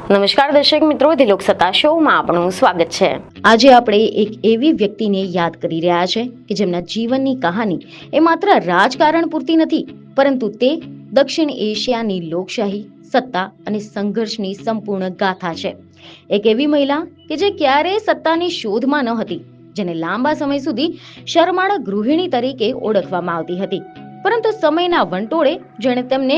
નમસ્કાર દર્શક મિત્રો, દિલોક સત્તા શોમાં આપનું સ્વાગત છે। આજે આપણે એક એવી વ્યક્તિને યાદ કરી રહ્યા છે કે જેમના જીવનની કહાની એ માત્ર રાજકારણ પૂરતી નથી, પરંતુ તે દક્ષિણ એશિયાની લોકશાહી, સત્તા અને સંઘર્ષની સંપૂર્ણ ગાથા છે। એક એવી મહિલા કે જે ક્યારેય સત્તાની શોધમાં ન હતી, જેને લાંબા સમય સુધી શરમાળ ગૃહિણી તરીકે ઓળખવામાં આવતી હતી, પરંતુ સમયના વંટોળે જેણે તેમને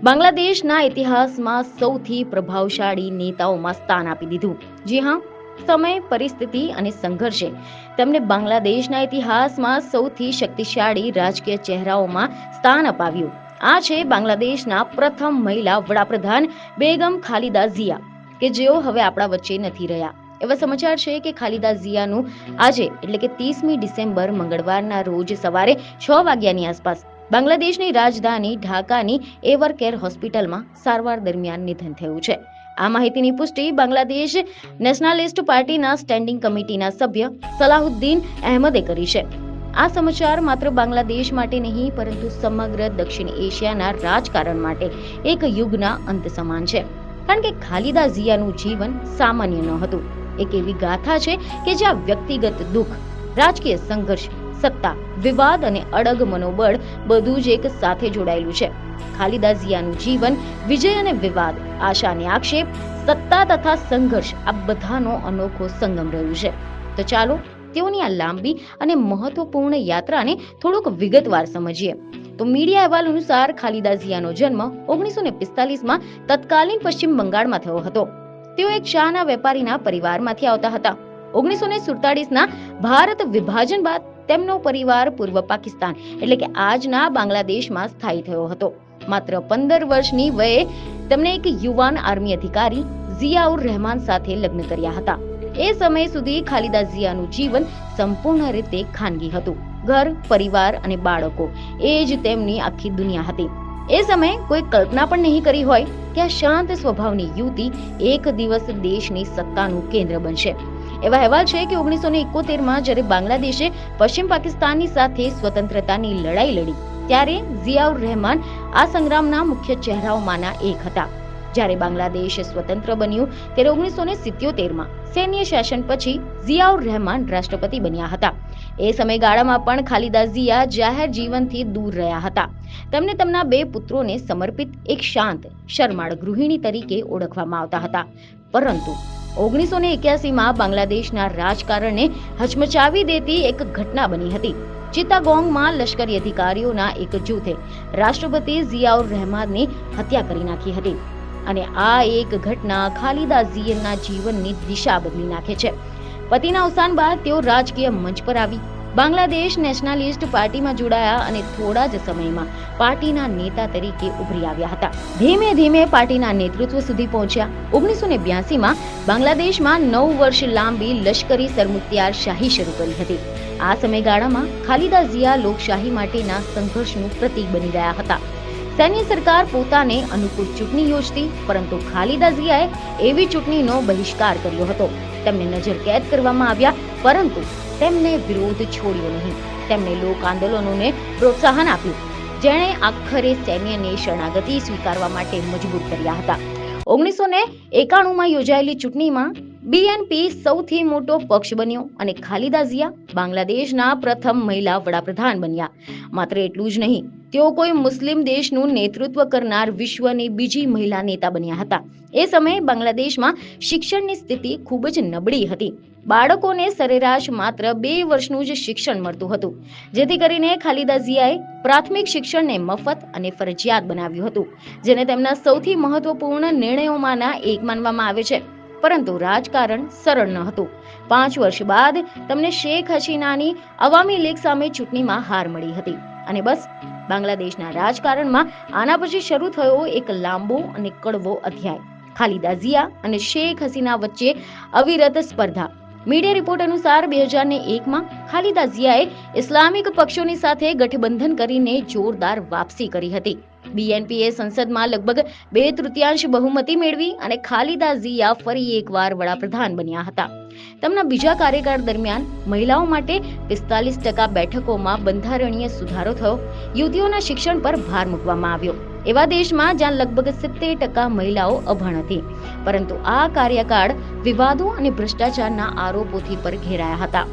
બાંગ્લાદેશના ઇતિહાસમાં સૌથી પ્રભાવશાળી નેતાઓમાં સ્થાન આપી દીધું। જી હા, સમય, પરિસ્થિતિ અને સંઘર્ષે તેમને બાંગ્લાદેશના ઇતિહાસમાં સૌથી શક્તિશાળી રાજકીય ચહેરાઓમાં સ્થાન અપાવ્યું। આ છે બાંગ્લાદેશના પ્રથમ મહિલા વડાપ્રધાન બેગમ ખાલિદા ઝિયા, કે જેઓ હવે આપણા વચ્ચે નથી રહ્યા। એવા સમાચાર છે કે ખાલિદા ઝિયાનું આજે એટલે કે 30મી ડિસેમ્બર મંગળવારના રોજ સવારે 6 વાગ્યાની આસપાસ બાંગ્લાદેશની રાજધાની ઢાકાની એવર કેર હોસ્પિટલમાં સારવાર દરમિયાન નિધન થયું છે। આ માહિતીની પુષ્ટિ બાંગ્લાદેશ નેશનાલિસ્ટ પાર્ટીના સ્ટેન્ડિંગ કમિટીના સભ્ય સલાહુદ્દીન અહેમદે કરી છે। આ સમાચાર માત્ર બાંગ્લાદેશ માટે નહીં, પરંતુ સમગ્ર દક્ષિણ એશિયાના રાજકારણ માટે એક યુગના અંત સમાન છે, કારણ કે ખાલિદા ઝિયાનું જીવન સામાન્ય ન હતું। એક એવી ગાથા છે કે જ્યાં વ્યક્તિગત દુઃખ, રાજકીય સંઘર્ષ, સત્તા, વિવાદ અને અડગ મનોબળ બધું જ એક સાથે જોડાયેલું છે। ખાલિદા ઝિયાનું જીવન વિજય અને વિવાદ, આશા અને આક્ષેપ, સત્તા તથા સંઘર્ષ, આ બધાનો અનોખો સંગમ રહ્યું છે। તો ચાલો તેઓની આ લાંબી અને મહત્વપૂર્ણ યાત્રાને થોડુંક વિગતવાર સમજીએ। તો મીડિયા અહેવાલ અનુસાર ખાલિદા ઝિયાનો જન્મ 1945માં તત્કાલીન પશ્ચિમ બંગાળમાં થયો હતો। તેઓ એક શાહના વેપારીના પરિવારમાંથી આવતા હતા। 1947ના ભારત વિભાજન બાદ તેમનો પરિવાર પૂર્વ પાકિસ્તાન એટલે કે આજના બાંગ્લાદેશમાં સ્થાયી થયો હતો। માત્ર 15 વર્ષની વયે તેમણે એક યુવાન આર્મી અધિકારી ઝિયાઉર રહેમાન સાથે લગ્ન કર્યા હતા। એ સમય સુધી ખાલિદા ઝિયાનું જીવન સંપૂર્ણ રીતે ખાનગી હતું। ઘર, પરિવાર અને બાળકો એ જ તેમની આખી દુનિયા હતી। એ સમયે કોઈ કલ્પના પણ નહીં કરી હોય કે આ શાંત સ્વભાવની યુવતી એક દિવસ દેશની સત્તાનું કેન્દ્ર બનશે। એવા અહેવાલ છે કે 1971માં જ્યારે બાંગ્લાદેશે પશ્ચિમ પાકિસ્તાનની સાથે સ્વતંત્રતાની લડાઈ લડી, ત્યારે ઝિયાઉર રહેમાન આ સંગ્રામના મુખ્ય ચહેરાઓમાંના એક હતા। જ્યારે બાંગ્લાદેશ સ્વતંત્ર બન્યું ત્યારે 1977માં સૈન્ય શાસન પછી ઝિયાઉર રહેમાન રાષ્ટ્રપતિ બન્યા હતા। એ સમયગાળામાં પણ ખાલિદા ઝિયા જાહેર જીવનથી દૂર રહ્યા હતા। તેમને તેમના 2 પુત્રોને સમર્પિત એક શાંત, શરમાળ ગૃહિણી તરીકે ઓળખવામાં આવતા હતા। પરંતુ 1981માં બાંગ્લાદેશના રાજકારણને હચમચાવી દેતી એક ઘટના બની હતી। ચિત્તાગોંગમાં લશ્કરી અધિકારીઓના એક જૂથે રાષ્ટ્રપતિ ઝિયાઉર રહેમાનની હત્યા કરી નાખી હતી, અને આ એક ઘટના ખાલિદા ઝિયાના જીવનની દિશા બદલી નાખે છે। પતિના અવસાન બાદ તેઓ રાજકીય મંચ પર આવી, બાંગ્લાદેશ નેશનાલિસ્ટ પાર્ટીમાં જોડાયા અને થોડા જ સમયમાં પાર્ટીના નેતા તરીકે ઉભરી આવ્યા હતા। ધીમે ધીમે પાર્ટીના નેતૃત્વ સુધી પહોંચ્યા। 1982માં બાંગ્લાદેશમાં 9 વર્ષ લાંબી લશ્કરી સરમુખત્યાર શાહી શરૂ કરી હતી। આ સમયગાળામાં ખાલિદા ઝિયા લોકશાહી માટેના સંઘર્ષનું પ્રતીક બની રહ્યા હતા। સૈન્ય સરકાર પોતાને અનુકૂળ ચૂંટણી યોજતી, પરંતુ ખાલિદા ઝિયાએ એવી ચૂંટણીનો બહિષ્કાર કર્યો હતો। તેમને નજરકેદ કરવામાં આવ્યા, પરંતુ તેમને વિરોધ છોડ્યો નહીં। તેમણે લોક આંદોલનોને પ્રોત્સાહન આપ્યું, જેણે આખરે સૈન્યને શરણાગતિ સ્વીકારવા માટે મજબૂર કર્યા હતા। 1991માં યોજાયેલી ચૂંટણીમાં બીએનપી સૌથી મોટો પક્ષ બન્યો અને ખાલિદા ઝિયા બાંગ્લાદેશના પ્રથમ મહિલા વડાપ્રધાન બન્યા। માત્ર એટલું જ નહીં, તેઓ કોઈ મુસ્લિમ દેશનું નેતૃત્વ કરનાર વિશ્વની બીજી મહિલા નેતા બન્યા હતા। એ સમયે બાંગ્લાદેશમાં શિક્ષણની સ્થિતિ ખૂબ જ નબળી હતી। બાળકોને સરેરાશ માત્ર 2 વર્ષનું જ શિક્ષણ મળતું હતું, જેથી કરીને ખાલિદા ઝિયાએ પ્રાથમિક શિક્ષણને મફત અને ફરજિયાત બનાવ્યું હતું, જેને તેમના સૌથી મહત્વપૂર્ણ નિર્ણયોમાંના એક માનવામાં આવે છે। પરંતુ રાજકારણ સરળ ન હતું। 5 વર્ષ બાદ તેમને શેખ હસીનાની અવામી લીગ સામે ચૂંટણીમાં હાર મળી હતી, અને બસ બાંગ્લાદેશના રાજકારણમાં આના પછી શરૂ થયો એક લાંબો અને કડવો અધ્યાય। ખાલિદા ઝિયા અને શેખ હસીના વચ્ચે અવિરત સ્પર્ધા। મીડિયા રિપોર્ટ અનુસાર 2001માં ખાલિદા ઝિયાએ ઇસ્લામિક પક્ષોની સાથે ગઠબંધન કરીને જોરદાર વાપસી કરી હતી। બીએનપીએ સંસદમાં લગભગ 2/3 બહુમતી મેળવી અને ખાલિદા ઝિયા ફરી એકવાર વડાપ્રધાન બન્યા હતા। તેમના બીજા કાર્યકાળ દરમિયાન મહિલાઓ માટે 45% બેઠકોમાં બંધારણીય સુધારો થયો, યુવતીઓના શિક્ષણ પર ભાર મૂકવામાં આવ્યો એવા દેશમાં જ્યાં લગભગ 70% મહિલાઓ અભણ હતી. પરંતુ આ કાર્યકાળ વિવાદો અને ભ્રષ્ટાચારના આરોપોથી પર ઘેરાયા હતા.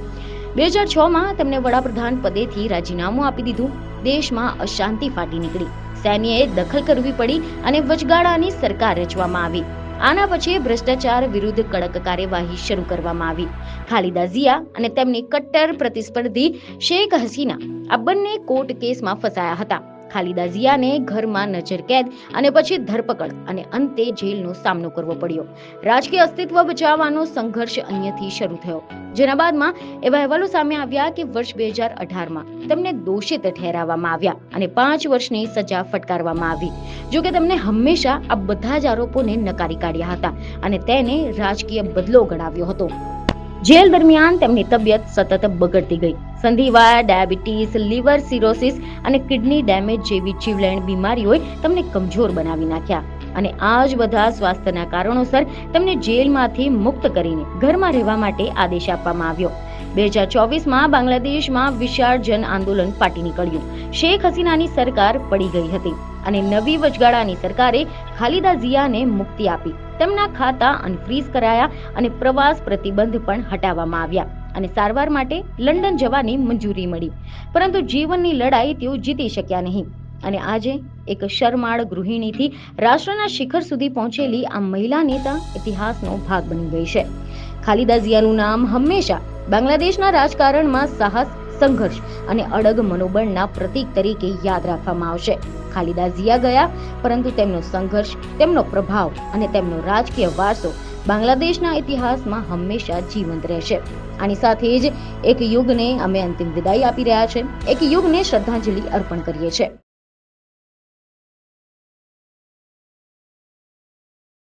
2006માં તેમને વડાપ્રધાન પદેથી રાજીનામું આપી દીધું. દેશમાં અશાંતિ ફાટી નીકળી, સૈન્યએ દખલ કરવી પડી અને વચગાળાની સરકાર રચવામાં આવી. આના પછી ભ્રષ્ટાચાર વિરુદ્ધ કડક કાર્યવાહી શરૂ કરવામાં આવી. ખાલિદા ઝિયા અને તેમની કટ્ટર પ્રતિસ્પર્ધી શેખ હસીના આ બંને કોર્ટ કેસમાં ફસાયા હતા. ખાલિદા ઝિયાને ઘરમાં નજરકેદ અને પછી ધરપકડ અને અંતે જેલનો સામનો કરવો પડ્યો. રાજકીય અસ્તિત્વ બચાવવાનો સંઘર્ષ અહીંયાથી શરૂ થયો, જેના બાદમાં એવા અહેવાલો સામે આવ્યા કે વર્ષ 2018માં તેમને દોષિત ઠેરવવામાં આવ્યા અને 5 વર્ષની સજા ફટકારવામાં આવી. જો કે તેમને હંમેશા આ બધા જ આરોપોને નકારી કાઢ્યા હતા અને તેને રાજકીય બદલો ગણાવ્યો હતો. જેલ દરમિયાન તેમની તબિયત સતત બગડતી ગઈ. સંધિવા, ડાયાબિટીસ, લીવર સિરોસિસ અને કિડની ડેમેજ જેવી જીવલેણ બીમારીઓએ તેમને કમજોર બનાવી નાખ્યા અને આ જ બધા સ્વાસ્થ્યના કારણોસર તેમને જેલમાંથી મુક્ત કરીને ઘરમાં રહેવા માટે આદેશ આપવામાં આવ્યો. 2024માં બાંગ્લાદેશમાં વિશાળ જન આંદોલન ફાટી નીકળ્યું. શેખ હસીનાની સરકાર પડી ગઈ હતી અને નવી વચગાળાની સરકારે ખાલિદા ઝિયાને મુક્તિ આપી. તેમના ખાતા અનફ્રીઝ કરાયા અને પ્રવાસ પ્રતિબંધ પણ હટાવવામાં આવ્યા અને સારવાર માટે લંડન જવાની મંજૂરી મળી. પરંતુ જીવનની લડાઈ તેઓ જીતી શક્યા નહીં અને આજે એક શરમાળ ગૃહિણીથી રાષ્ટ્રના શિખર સુધી પહોંચેલી આ મહિલા નેતા ઇતિહાસનો ભાગ બની ગઈ છે. ખાલિદા ઝિયાનું નામ હંમેશા બાંગ્લાદેશના રાજકારણમાં સાહસ, સંઘર્ષ અને અડગ મનોબળના પ્રતીક તરીકે યાદ રાખવામાં આવશે. ખાલિદા ઝિયા ગયા, પરંતુ તેમનો સંઘર્ષ, તેમનો પ્રભાવ અને તેમનો રાજકીય વારસો બાંગ્લાદેશના ઇતિહાસમાં હંમેશા જીવંત રહેશે. આની સાથે જ એક યુગને અમે અંતિમ વિદાય આપી રહ્યા છે, એક યુગને શ્રદ્ધાંજલિ અર્પણ કરીએ છીએ.